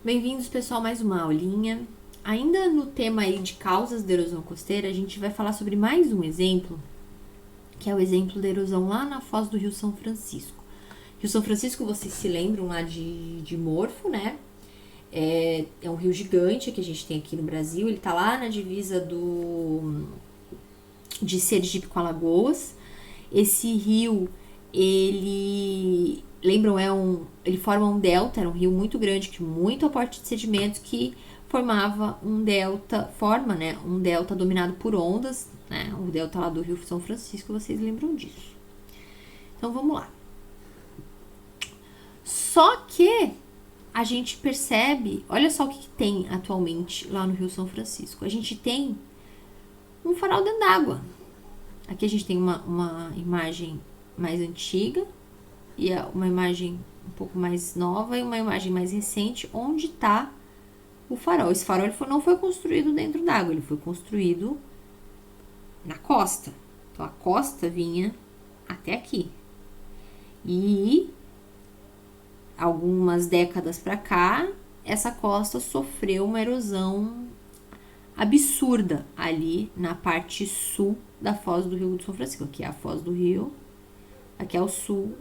Bem-vindos, pessoal, mais uma aulinha. Ainda no tema aí de causas da erosão costeira, a gente vai falar sobre mais um exemplo, que é o exemplo da erosão lá na foz do Rio São Francisco. Rio São Francisco, vocês se lembram lá de Morfo, né? É um rio gigante que a gente tem aqui no Brasil. Ele tá lá na divisa de Sergipe com Alagoas. Esse rio, ele forma um delta, era um rio muito grande, com muito aporte de sedimentos, que formava um delta, né, um delta dominado por ondas, né, o delta lá do Rio São Francisco, vocês lembram disso. Então vamos lá. Só que a gente percebe, olha só o que tem atualmente lá no Rio São Francisco. A gente tem um farol dentro d'água. Aqui a gente tem uma imagem mais antiga e uma imagem um pouco mais nova e uma imagem mais recente, onde está o farol. Esse farol não foi construído dentro d'água, ele foi construído na costa. Então a costa vinha até aqui. E algumas décadas para cá, essa costa sofreu uma erosão absurda ali na parte sul da foz do Rio do São Francisco. Aqui é a foz do rio, aqui é o sul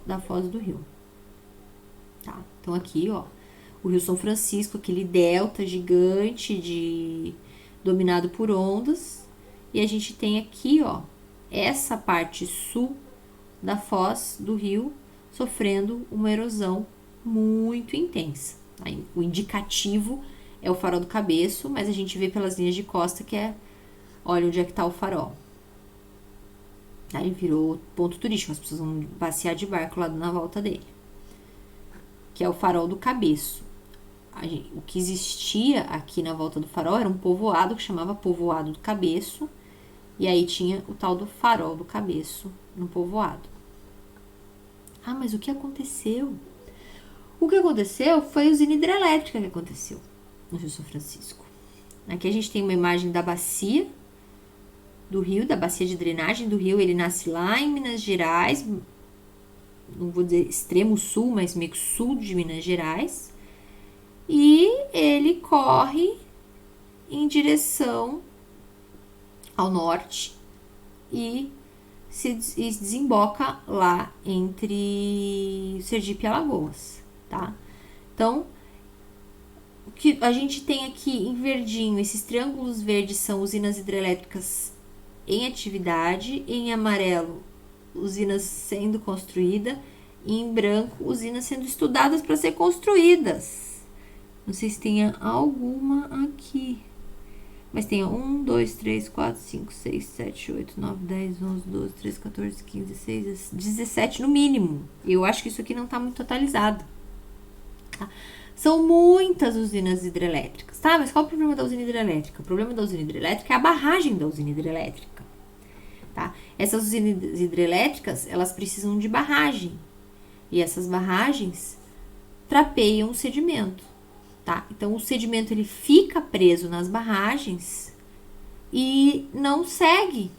da foz do rio. Tá? Então aqui, ó, o Rio São Francisco, aquele delta gigante dominado por ondas, e a gente tem aqui, ó, essa parte sul da foz do rio sofrendo uma erosão muito intensa. O indicativo é o farol do Cabeço, mas a gente vê pelas linhas de costa que olha onde é que tá o farol. Ele virou ponto turístico, as pessoas vão passear de barco lá na volta dele. Que é o farol do Cabeço. O que existia aqui na volta do farol era um povoado que chamava Povoado do Cabeço, e aí tinha o tal do farol do Cabeço no povoado. Ah, mas o que aconteceu? O que aconteceu foi a usina hidrelétrica que aconteceu no Rio São Francisco. Aqui a gente tem uma imagem da bacia do rio, da bacia de drenagem do rio. Ele nasce lá em Minas Gerais, não vou dizer extremo sul, mas meio que sul de Minas Gerais. E ele corre em direção ao norte e se desemboca lá entre Sergipe e Alagoas, tá? Então, o que a gente tem aqui em verdinho, esses triângulos verdes são usinas hidrelétricas em atividade, em amarelo, usinas sendo construídas, e em branco, usinas sendo estudadas para ser construídas. Não sei se tem alguma aqui, mas tem 1, 2, 3, 4, 5, 6, 7, 8, 9, 10, 11, 12, 13, 14, 15, 16, 17 no mínimo. Eu acho que isso aqui não está muito totalizado. Tá? São muitas usinas hidrelétricas, tá? Mas qual é o problema da usina hidrelétrica? O problema da usina hidrelétrica é a barragem da usina hidrelétrica, tá? Essas usinas hidrelétricas, elas precisam de barragem. E essas barragens trapeiam o sedimento, tá? Então, o sedimento, ele fica preso nas barragens e não segue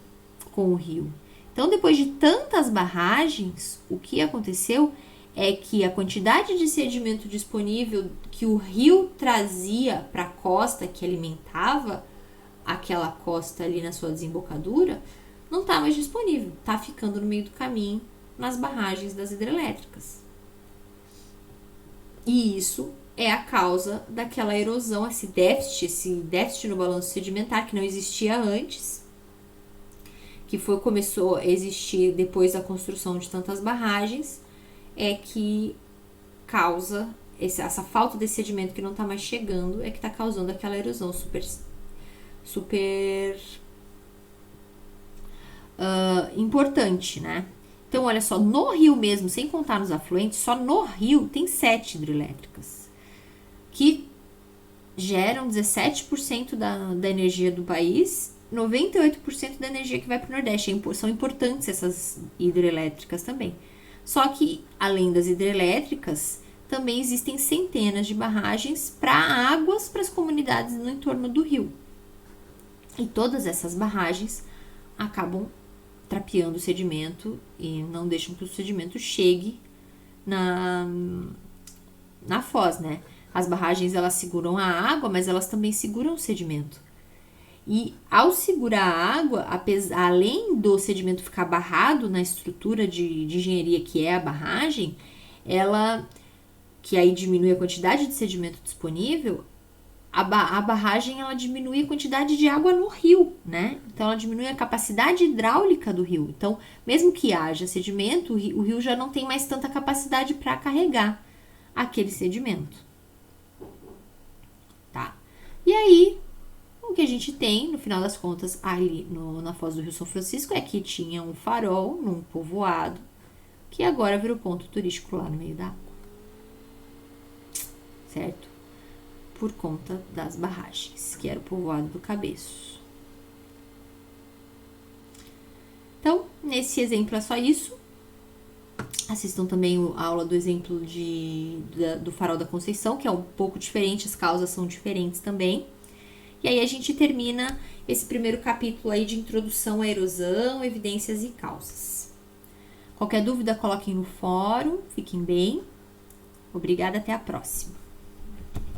com o rio. Então, depois de tantas barragens, o que aconteceu é que a quantidade de sedimento disponível que o rio trazia para a costa, que alimentava aquela costa ali na sua desembocadura, não está mais disponível, está ficando no meio do caminho nas barragens das hidrelétricas. E isso é a causa daquela erosão, esse déficit no balanço sedimentar que não existia antes, que começou a existir depois da construção de tantas barragens, é que causa essa falta de sedimento que não está mais chegando, é que está causando aquela erosão super importante, né? Então, olha só, no rio mesmo, sem contar nos afluentes, só no rio tem 7 hidrelétricas, que geram 17% da energia do país, 98% da energia que vai para o Nordeste. São importantes essas hidrelétricas também. Só que, além das hidrelétricas, também existem centenas de barragens para águas para as comunidades no entorno do rio. E todas essas barragens acabam trapeando o sedimento e não deixam que o sedimento chegue na foz, né? As barragens, elas seguram a água, mas elas também seguram o sedimento. E ao segurar a água, além do sedimento ficar barrado na estrutura de engenharia que é a barragem, que aí diminui a quantidade de sedimento disponível, a barragem ela diminui a quantidade de água no rio, né? Então ela diminui a capacidade hidráulica do rio. Então, mesmo que haja sedimento, o rio já não tem mais tanta capacidade para carregar aquele sedimento. Tá? E aí, o que a gente tem, no final das contas, ali na foz do Rio São Francisco, é que tinha um farol num povoado, que agora virou ponto turístico lá no meio da água. Certo? Por conta das barragens, que era o povoado do Cabeço. Então, nesse exemplo é só isso. Assistam também a aula do exemplo do farol da Conceição, que é um pouco diferente, as causas são diferentes também. E aí a gente termina esse primeiro capítulo aí de introdução à erosão, evidências e causas. Qualquer dúvida, coloquem no fórum. Fiquem bem. Obrigada, até a próxima.